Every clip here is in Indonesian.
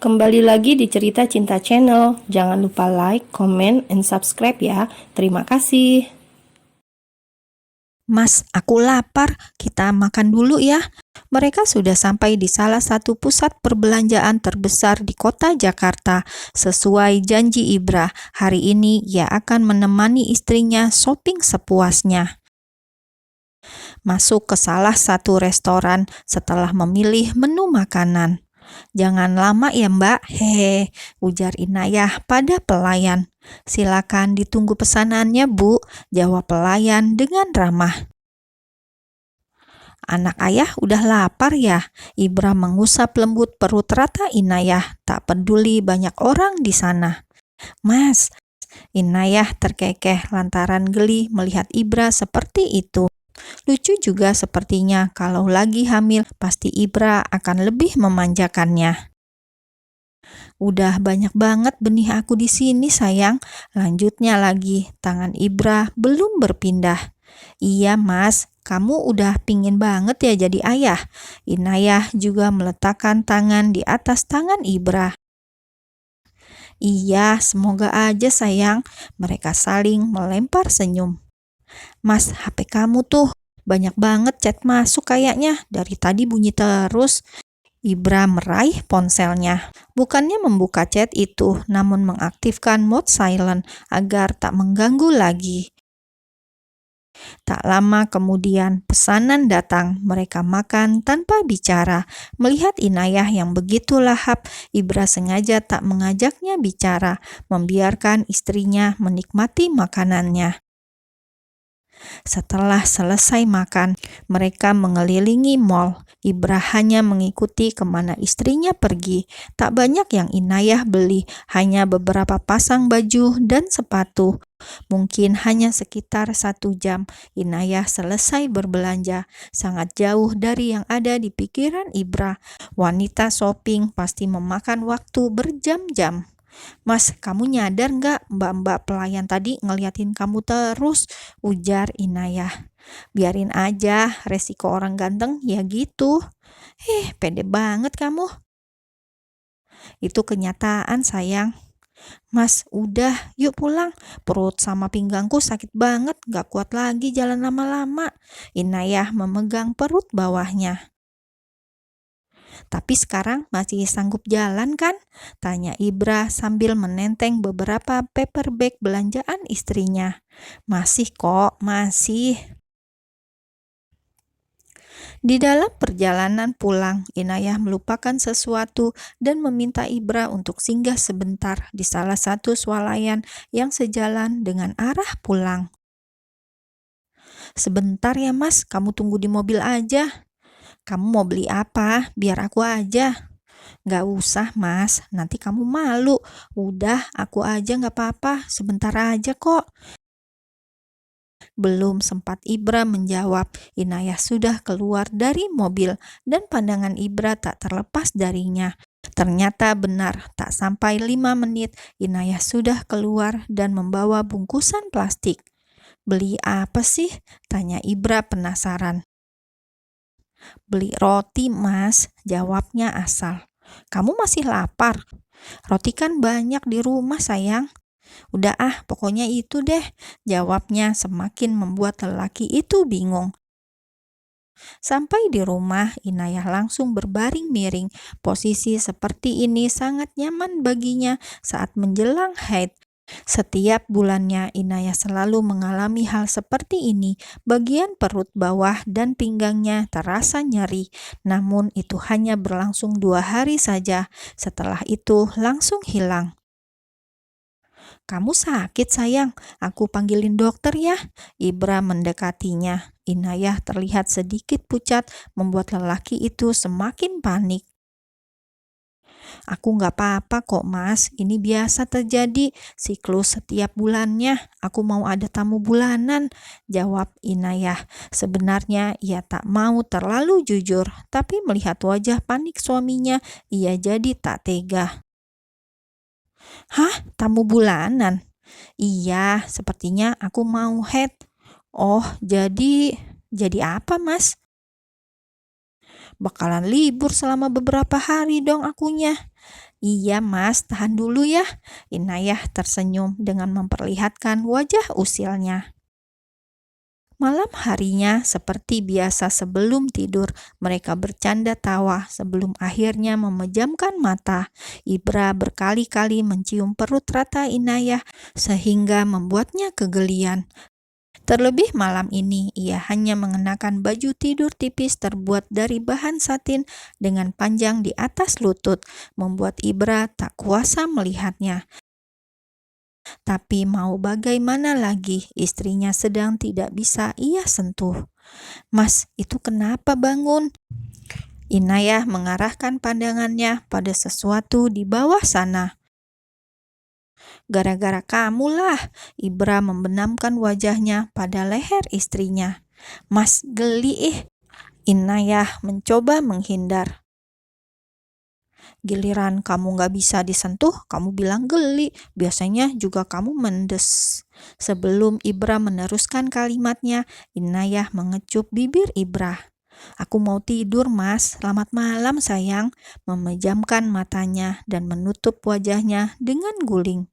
Kembali lagi di Cerita Cinta Channel. Jangan lupa like, comment, and subscribe ya. Terima kasih. Mas, aku lapar. Kita makan dulu ya. Mereka sudah sampai di salah satu pusat perbelanjaan terbesar di kota Jakarta. Sesuai janji Ibra, hari ini ia akan menemani istrinya shopping sepuasnya. Masuk ke salah satu restoran setelah memilih menu makanan. "Jangan lama ya Mbak, hehe," ujar Inayah pada pelayan. "Silakan ditunggu pesanannya Bu," jawab pelayan dengan ramah. "Anak ayah udah lapar ya?" Ibra mengusap lembut perut rata Inayah, tak peduli banyak orang di sana. "Mas," Inayah terkekeh lantaran geli melihat Ibra seperti itu. Lucu juga sepertinya, kalau lagi hamil pasti Ibra akan lebih memanjakannya. "Udah banyak banget benih aku di sini sayang," lanjutnya lagi. Tangan Ibra belum berpindah. "Iya mas, kamu udah pingin banget ya jadi ayah." Inayah juga meletakkan tangan di atas tangan Ibra. "Iya, semoga aja sayang." Mereka saling melempar senyum. "Mas, HP kamu tuh banyak banget chat masuk kayaknya, dari tadi bunyi terus." Ibra meraih ponselnya. Bukannya membuka chat itu, namun mengaktifkan mode silent agar tak mengganggu lagi. Tak lama kemudian, pesanan datang. Mereka makan tanpa bicara. Melihat Inayah yang begitu lahap, Ibra sengaja tak mengajaknya bicara, membiarkan istrinya menikmati makanannya. Setelah selesai makan, mereka mengelilingi mal. Ibra hanya mengikuti kemana istrinya pergi. Tak banyak yang Inayah beli, hanya beberapa pasang baju dan sepatu. Mungkin hanya sekitar 1 jam, Inayah selesai berbelanja. Sangat jauh dari yang ada di pikiran Ibra. Wanita shopping pasti memakan waktu berjam-jam. "Mas, kamu nyadar nggak mbak-mbak pelayan tadi ngeliatin kamu terus?" ujar Inayah. "Biarin aja, resiko orang ganteng ya gitu." Pede banget kamu." "Itu kenyataan sayang." "Mas, udah yuk pulang. Perut sama pinggangku sakit banget, gak kuat lagi jalan lama-lama." Inayah memegang perut bawahnya. "Tapi sekarang masih sanggup jalan kan?" tanya Ibra sambil menenteng beberapa paper bag belanjaan istrinya. "Masih kok, masih." Di dalam perjalanan pulang, Inayah melupakan sesuatu dan meminta Ibra untuk singgah sebentar di salah satu swalayan yang sejalan dengan arah pulang. "Sebentar ya mas, kamu tunggu di mobil aja." "Kamu mau beli apa? Biar aku aja." "Gak usah mas, nanti kamu malu. Udah, aku aja gak apa-apa, sebentar aja kok." Belum sempat Ibra menjawab, Inayah sudah keluar dari mobil dan pandangan Ibra tak terlepas darinya. Ternyata benar, tak sampai 5 menit Inayah sudah keluar dan membawa bungkusan plastik. "Beli apa sih?" tanya Ibra penasaran. "Beli roti mas," jawabnya asal. "Kamu masih lapar? Roti kan banyak di rumah sayang." "Udah pokoknya itu deh," jawabnya semakin membuat lelaki itu bingung. Sampai di rumah, Inayah langsung berbaring miring. Posisi seperti ini sangat nyaman baginya saat menjelang haid. Setiap bulannya, Inayah selalu mengalami hal seperti ini. Bagian perut bawah dan pinggangnya terasa nyeri. Namun itu hanya berlangsung 2 hari saja. Setelah itu langsung hilang. "Kamu sakit sayang, aku panggilin dokter ya." Ibra mendekatinya. Inayah terlihat sedikit pucat, membuat lelaki itu semakin panik. "Aku gak apa-apa kok mas, ini biasa terjadi, siklus setiap bulannya. Aku mau ada tamu bulanan," jawab Inayah. Sebenarnya ia tak mau terlalu jujur, tapi melihat wajah panik suaminya, ia jadi tak tega. "Hah? Tamu bulanan?" "Iya, sepertinya aku mau haid." "Oh, jadi apa mas?" "Bakalan libur selama beberapa hari dong akunya." Iya mas, tahan dulu ya. Inayah tersenyum dengan memperlihatkan wajah usilnya. Malam harinya, seperti biasa sebelum tidur, mereka bercanda tawa sebelum akhirnya memejamkan mata. Ibra berkali-kali mencium perut rata Inayah sehingga membuatnya kegelian. Terlebih malam ini, ia hanya mengenakan baju tidur tipis terbuat dari bahan satin dengan panjang di atas lutut, membuat Ibra tak kuasa melihatnya. Tapi mau bagaimana lagi, istrinya sedang tidak bisa ia sentuh. "Mas, itu kenapa bangun?" Inayah mengarahkan pandangannya pada sesuatu di bawah sana. "Gara-gara kamulah," Ibra membenamkan wajahnya pada leher istrinya. "Mas, geli ih." Inayah mencoba menghindar. "Giliran kamu gak bisa disentuh, kamu bilang geli. Biasanya juga kamu mendes." Sebelum Ibra meneruskan kalimatnya, Inayah mengecup bibir Ibra. "Aku mau tidur, Mas. Selamat malam, sayang." Memejamkan matanya dan menutup wajahnya dengan guling.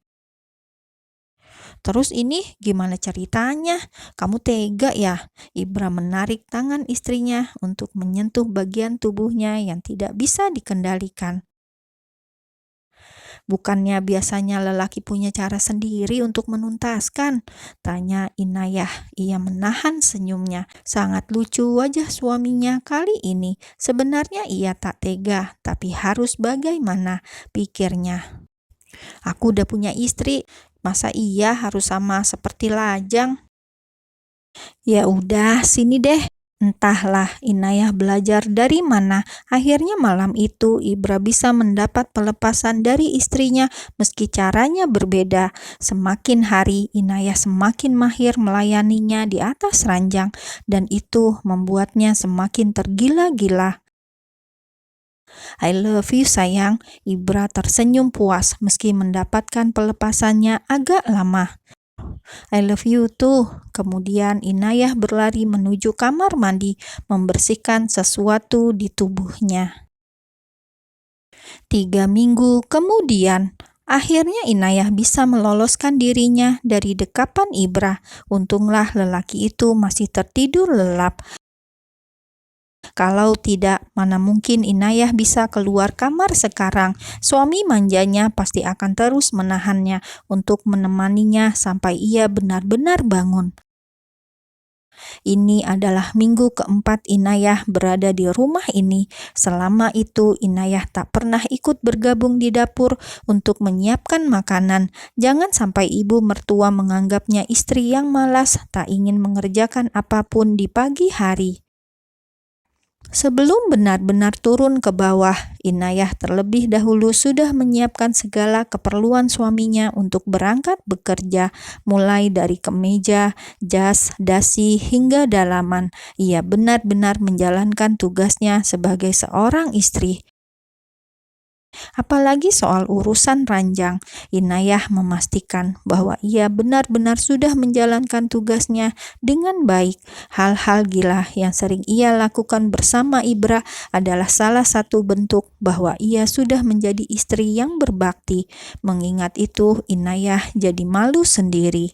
"Terus ini gimana ceritanya? Kamu tega ya?" Ibra menarik tangan istrinya untuk menyentuh bagian tubuhnya yang tidak bisa dikendalikan. "Bukannya biasanya lelaki punya cara sendiri untuk menuntaskan?" tanya Inayah. Ia menahan senyumnya. Sangat lucu wajah suaminya kali ini. Sebenarnya ia tak tega, tapi harus bagaimana, pikirnya. "Aku udah punya istri, masa iya harus sama seperti lajang?" "Ya udah, sini deh." Entahlah Inayah belajar dari mana, akhirnya malam itu Ibra bisa mendapat pelepasan dari istrinya meski caranya berbeda. Semakin hari Inayah semakin mahir melayaninya di atas ranjang dan itu membuatnya semakin tergila-gila. "I love you sayang." Ibra tersenyum puas meski mendapatkan pelepasannya agak lama. "I love you too." Kemudian Inayah berlari menuju kamar mandi, membersihkan sesuatu di tubuhnya. 3 minggu kemudian, akhirnya Inayah bisa meloloskan dirinya dari dekapan Ibra. Untunglah lelaki itu masih tertidur lelap. Kalau tidak, mana mungkin Inayah bisa keluar kamar sekarang. Suami manjanya pasti akan terus menahannya untuk menemaninya sampai ia benar-benar bangun. Ini adalah minggu keempat Inayah berada di rumah ini. Selama itu Inayah tak pernah ikut bergabung di dapur untuk menyiapkan makanan. Jangan sampai ibu mertua menganggapnya istri yang malas, tak ingin mengerjakan apapun di pagi hari. Sebelum benar-benar turun ke bawah, Inayah terlebih dahulu sudah menyiapkan segala keperluan suaminya untuk berangkat bekerja, mulai dari kemeja, jas, dasi, hingga dalaman. Ia benar-benar menjalankan tugasnya sebagai seorang istri. Apalagi soal urusan ranjang, Inayah memastikan bahwa ia benar-benar sudah menjalankan tugasnya dengan baik. Hal-hal gila yang sering ia lakukan bersama Ibra adalah salah satu bentuk bahwa ia sudah menjadi istri yang berbakti. Mengingat itu, Inayah jadi malu sendiri.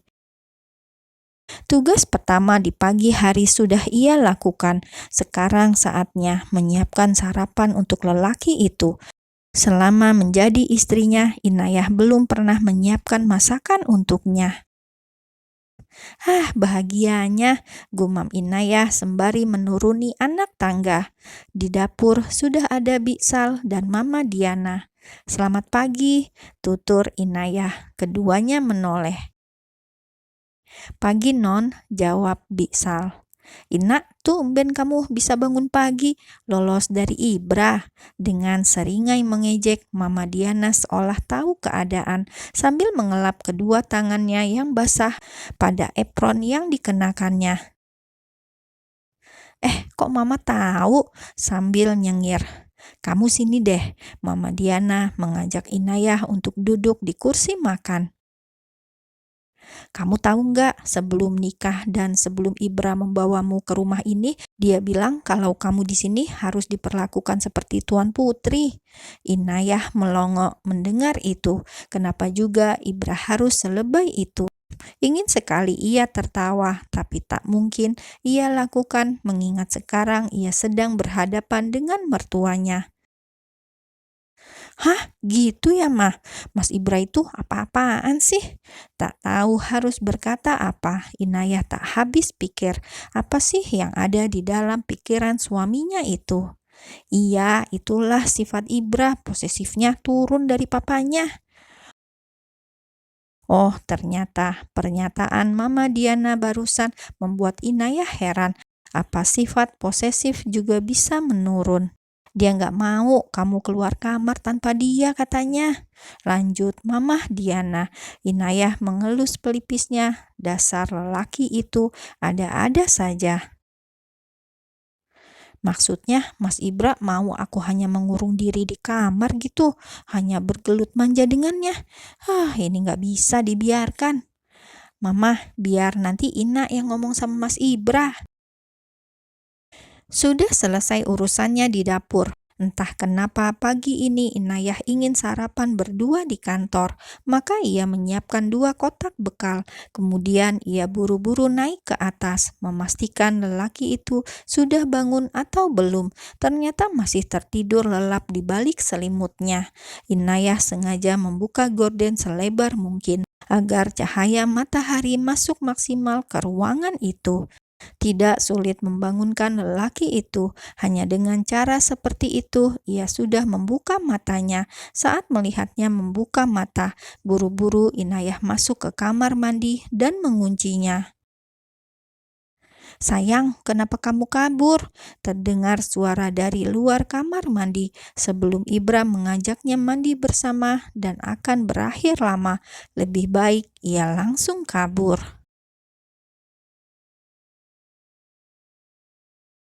Tugas pertama di pagi hari sudah ia lakukan. Sekarang saatnya menyiapkan sarapan untuk lelaki itu. Selama menjadi istrinya, Inayah belum pernah menyiapkan masakan untuknya. Bahagianya, gumam Inayah sembari menuruni anak tangga. Di dapur sudah ada Biksal dan Mama Diana. "Selamat pagi," tutur Inayah. Keduanya menoleh. "Pagi Non," jawab Biksal. "Ina, tumben kamu bisa bangun pagi, lolos dari Ibra." Dengan seringai mengejek, Mama Diana seolah tahu keadaan sambil mengelap kedua tangannya yang basah pada apron yang dikenakannya. Kok Mama tahu?" sambil nyengir. "Kamu sini deh." Mama Diana mengajak Inayah untuk duduk di kursi makan. Kamu tahu nggak, sebelum nikah dan sebelum Ibra membawamu ke rumah ini, dia bilang kalau kamu di sini harus diperlakukan seperti tuan putri. Inayah melongo mendengar itu. Kenapa juga Ibra harus selebay itu? Ingin sekali ia tertawa, tapi tak mungkin ia lakukan mengingat sekarang ia sedang berhadapan dengan mertuanya. Hah, gitu ya, Mah? Mas Ibra itu apa-apaan sih? Tak tahu harus berkata apa. Inayah tak habis pikir, apa sih yang ada di dalam pikiran suaminya itu? Iya, itulah sifat Ibra, posesifnya turun dari papanya. Oh, ternyata pernyataan Mama Diana barusan membuat Inayah heran. Apa sifat posesif juga bisa menurun? Dia nggak mau kamu keluar kamar tanpa dia katanya. Lanjut Mama Diana. Inayah mengelus pelipisnya. Dasar lelaki itu ada-ada saja. Maksudnya Mas Ibra mau aku hanya mengurung diri di kamar gitu, hanya bergelut manja dengannya. Ini nggak bisa dibiarkan. Mama, biar nanti Ina yang ngomong sama Mas Ibra. Sudah selesai urusannya di dapur. Entah kenapa pagi ini Inayah ingin sarapan berdua di kantor, maka ia menyiapkan 2 kotak bekal. Kemudian ia buru-buru naik ke atas, memastikan lelaki itu sudah bangun atau belum. Ternyata masih tertidur lelap di balik selimutnya. Inayah sengaja membuka gorden selebar mungkin agar cahaya matahari masuk maksimal ke ruangan itu. Tidak sulit membangunkan lelaki itu. Hanya dengan cara seperti itu, ia sudah membuka matanya. Saat melihatnya membuka mata, buru-buru Inayah masuk ke kamar mandi dan menguncinya. "Sayang, kenapa kamu kabur?" Terdengar suara dari luar kamar mandi sebelum Ibra mengajaknya mandi bersama dan akan berakhir lama. Lebih baik ia langsung kabur.